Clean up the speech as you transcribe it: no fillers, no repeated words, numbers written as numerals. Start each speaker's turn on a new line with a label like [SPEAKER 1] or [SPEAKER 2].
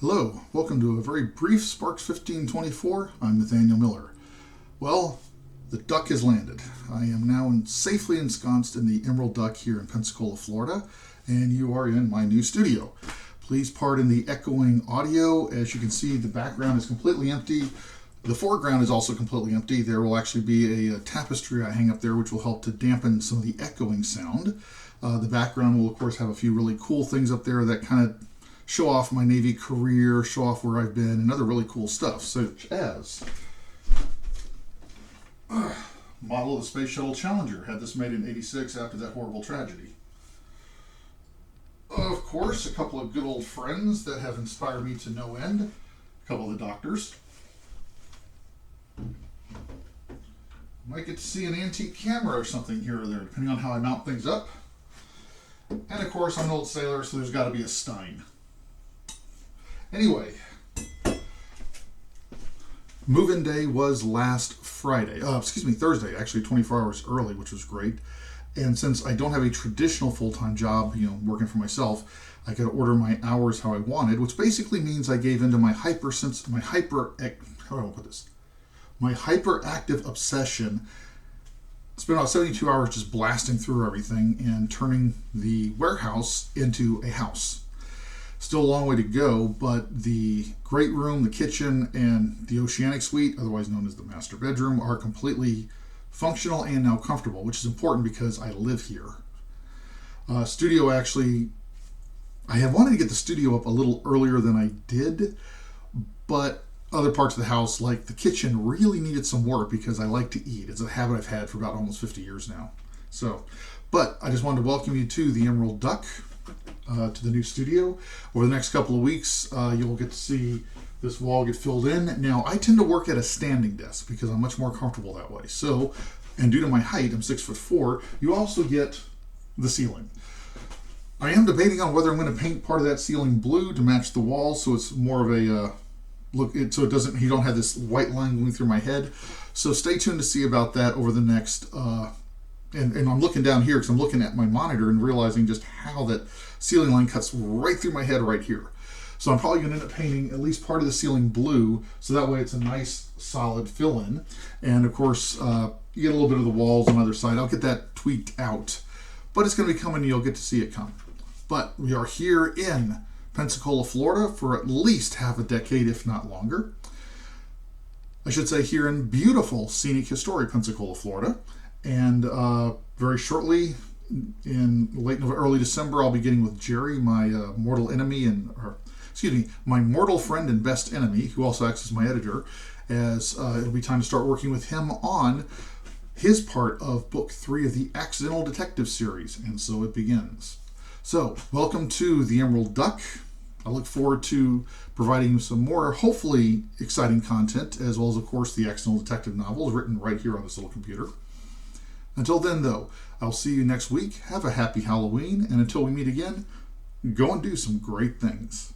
[SPEAKER 1] Hello, welcome to a very brief Sparks 1524. I'm Nathaniel Miller. Well, the duck has landed. I am now safely ensconced in the Emerald Duck here in Pensacola, Florida, and you are in my new studio. Please pardon the echoing audio. As you can see, the background is completely empty. The foreground is also completely empty. There will actually be a tapestry I hang up there which will help to dampen some of the echoing sound. The background will, of course, have a few really cool things up there that kind of show off my Navy career, show off where I've been, and other really cool stuff, such as model of the Space Shuttle Challenger. Had this made in '86 after that horrible tragedy. Of course, a couple of good old friends that have inspired me to no end. A couple of the doctors. Might get to see an antique camera or something here or there, depending on how I mount things up. And of course, I'm an old sailor, so there's got to be a Stein. Anyway, move-in day was last Thursday, actually 24 hours early, which was great. And since I don't have a traditional full-time job, working for myself, I could order my hours how I wanted, which basically means I gave into my hyperactive obsession. Spent about 72 hours just blasting through everything and turning the warehouse into a house. Still a long way to go, but the great room, the kitchen, and the Oceanic Suite, otherwise known as the master bedroom, are completely functional and now comfortable, which is important because I live here. Studio, actually, I have wanted to get the studio up a little earlier than I did, but other parts of the house, like the kitchen, really needed some work because I like to eat. It's a habit I've had for about almost 50 years now. But I just wanted to welcome you to the Emerald Duck, to the new studio. Over the next couple of weeks, you'll get to see this wall get filled in. Now, I tend to work at a standing desk because I'm much more comfortable that way. So, and due to my height, I'm 6'4", you also get the ceiling. I am debating on whether I'm going to paint part of that ceiling blue to match the wall, so it's more of a so you don't have this white line going through my head. So stay tuned to see about that over the next and I'm looking down here because I'm looking at my monitor and realizing just how that ceiling line cuts right through my head right here. So I'm probably going to end up painting at least part of the ceiling blue, so that way it's a nice solid fill-in. And of course, you get a little bit of the walls on the other side. I'll get that tweaked out, but it's going to be coming and you'll get to see it come. But we are here in Pensacola, Florida for at least half a decade, if not longer. I should say here in beautiful, scenic, historic Pensacola, Florida. And very shortly, in early December, I'll be getting with Jerry, my mortal friend and best enemy, who also acts as my editor, as it'll be time to start working with him on his part of Book 3 of the Accidental Detective series. And so it begins. So, welcome to the Emerald Duck. I look forward to providing you some more, hopefully, exciting content, as well as, of course, the Accidental Detective novels written right here on this little computer. Until then, though, I'll see you next week. Have a happy Halloween, and until we meet again, go and do some great things.